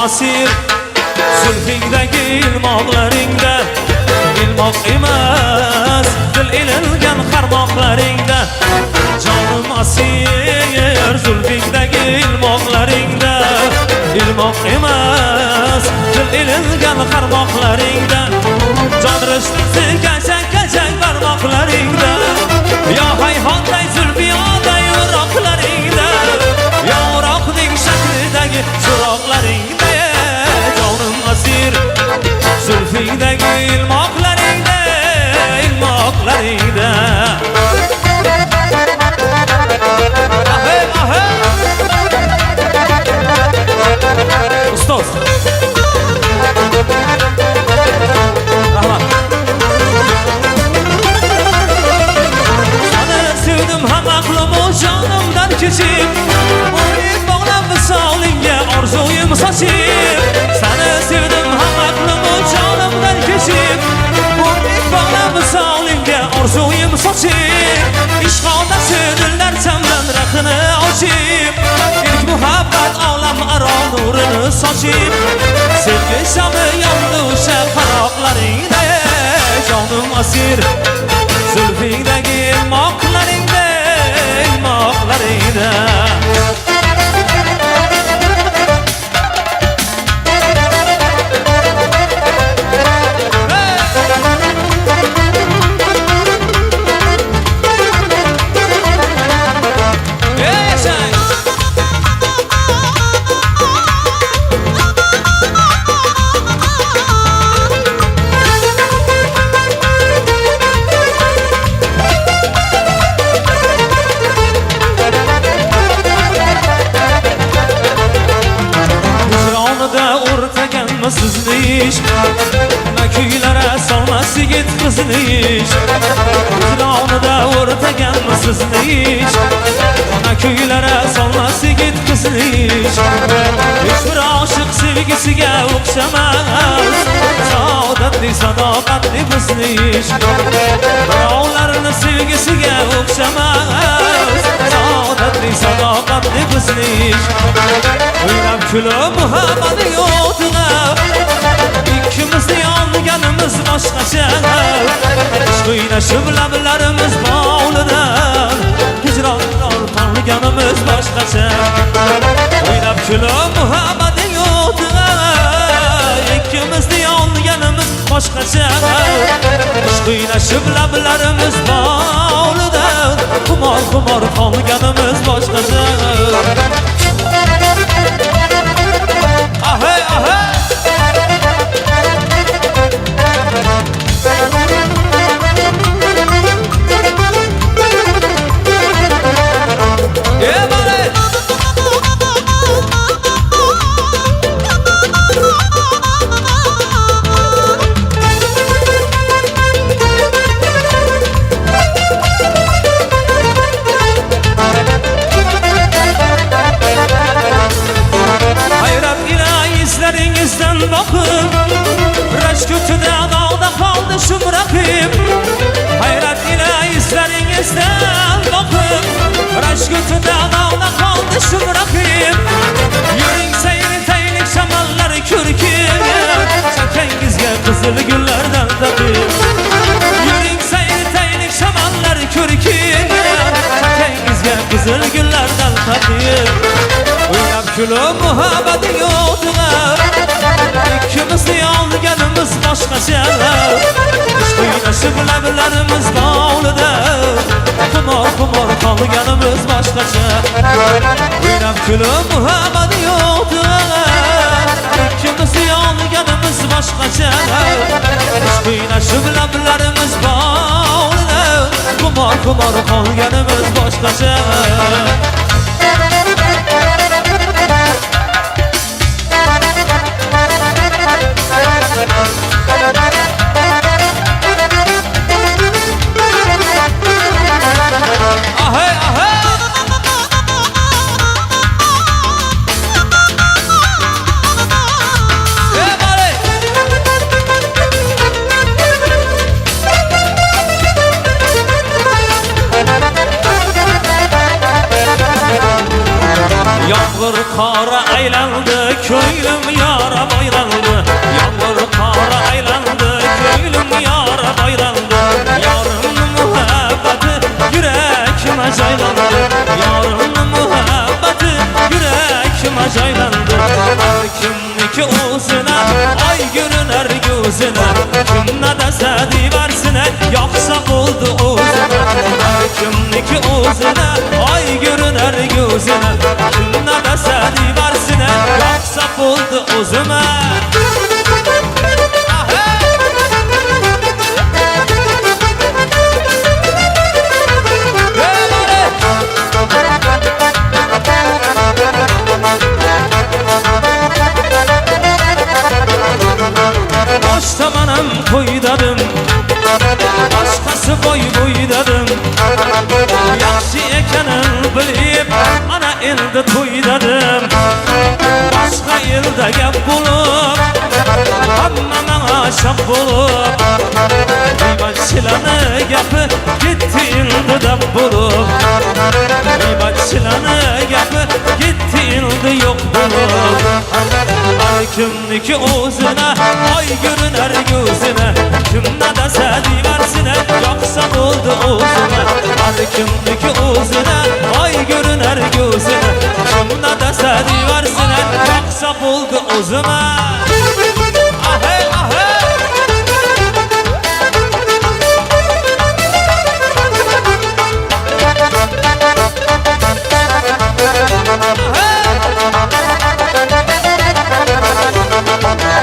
Asir zülfingdagi ilmoqlaringda ilmoq emas dil ilingan qarmoqlaringda jonim asir zülfingdagi ilmoqlaringda ilmoq emas dil ilingan qarmoqlaringda jon rishtasi kachak barmoqlaringda yo hayhonday zulfiyoday uroqlaringda yo uroqning shaklidagi so'roqlaringda asir zülfingdagi ilmoqlaringda ilmoqlaringda ustoz rahmat seni sevdim ham aqlim o jonimdan kechib umid bog'lab visolingga orzuyim sochib seni sevdim ham aqlim o jonimdan kechib umid bog'lab visolingga orzuyim sochib ishqonda dillar chamdan rahini ochib ilk muhabbat olam aro nurini sochib sevgi shami yondi o'sha qaroqlaringda jonim asir zulfingdagi ilmoqlaringda ilmoqlaringda sizni ish na kuylara solmas yigit qizni ish vijdonida o'rtaganmi sizni ish na kuylara solmas yigit qizni ish hech bir oshiq sevgisiga o'xshamas saodatli sadoqatli bizni ish birovlarni sevgisiga o'xshamas saodatli sadoqatli bizni ish o'ynab kulib muhabbati yo'qdiga ikkimizni yonganimiz boshqacha ishq o'ynashib lablarimiz bog'linar hijronlar tanlaganimiz boshqacha o'ynab kulib muhabbating o'tida ikkimizni yonganimiz boshqacha ishq o'ynashib lablarimiz bog'linar xumor qolganimiz boshqacha ahe ahe bakıp rashk o'tida dog'da qoldi shum raqib hayrat ila izlaringizdan boqib rashk o'tida dog'da qoldi shum raqib yuring sayri taylik shamollar ko'rkib chakangizga qizil gullardan taqib yuring sayri taylik shamollar ko'rkib chakangizga qizil gullardan taqib o'ynab kulib muhabbating o'tida ikkimizni yonganimiz boshqacha ishq o'ynashib lablarimiz bog'lida xumor qolganimiz boshqacha o'ynab kulib muhabbati yo'qdi ikkimizni yonganimiz boshqacha ishq o'ynashib lablarimiz bog'lida xumor qolganimiz boshqacha kara aylandı, köylüm yara baylandı. Yağmur kara aylandı, köylüm yara baylandı. Yarın muhabbeti yüreğime caylandı. Yarın muhabbeti yüreğime caylandı. Her kimniki uzuna, ay görüner gözüne. Kimne dese diversine, yaksa buldu uzuna. Her kimniki uzuna, ay görüner gözüne. Kimne dese diversine, yaksa buldu uzuna. Baştamanım koydadım, başkası boy boydadım. Yaxşı ekenin bilip, ana elde toydadım. Başka elde gep bulup, hamma bana şap bulup. Gıybatçılanı yapı, gitti elde dep bulup. Gıybatçılanı yapı, gitti elde yok bulup. Ay kimniki uzuna, ay görüner gözüne. Kimne dese diversine, yaksa buldu uzuna. Ay kimniki uzuna, ay görüner gözüne. Kimne dese diversine, yaksa buldu uzuna. Ahe ahe.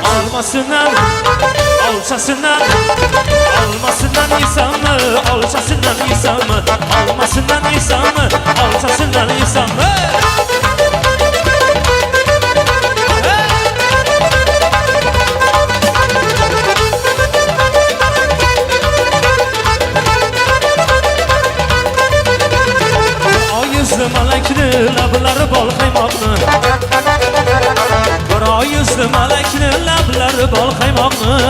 Almasından, alçasından, almasından insan mı, alçasından insan mı, almasından insan mı, alçasından insan mı? Ay yüzlü malaklı, labları bol kaymaklı. Ay yüzlü melekli labları bol kaymaklı.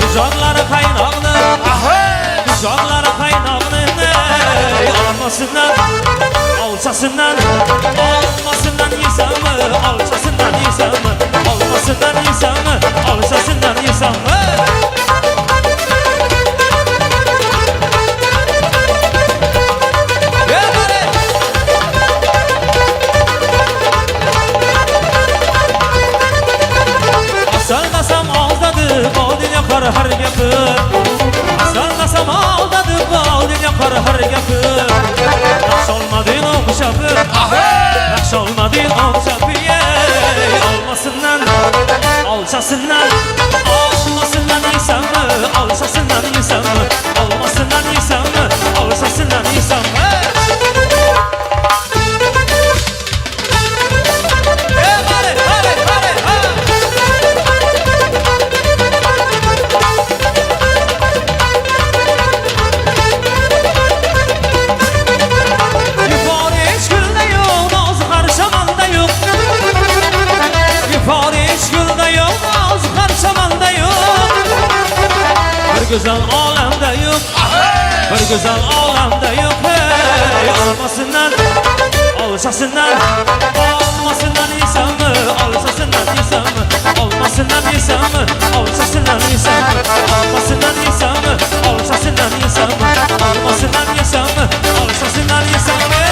Kucakları kaynaklı, kucakları kaynaklı. Almasından, alçasından, almasından insan mı, alçasından insan mı, almasından insan mı, alçasından insan mı? Her yapı, sallasam aldadı baldin yakar her yapı. Nakş olmadın o şapı, nakş olmadın o şapı. Almasından, alçasından, almasından insan mı, alçasından insan mı, almasından insan mı, alçasından insan mı? Güzel alemde yok, bir güzel alemde yok. Hey, almasından, alçasından, almasından insan mı, alçasından insan mı, almasından insan mı, alçasından insan mı, almasından insan mı, alçasından insan mı, almasından insan mı, alçasından insan mı?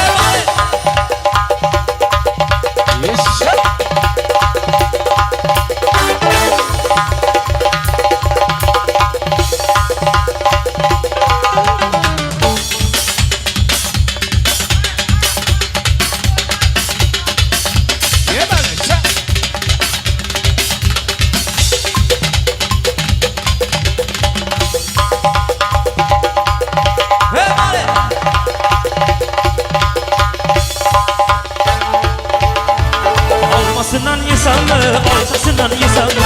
Almasından insan mı, alçasından insan mı,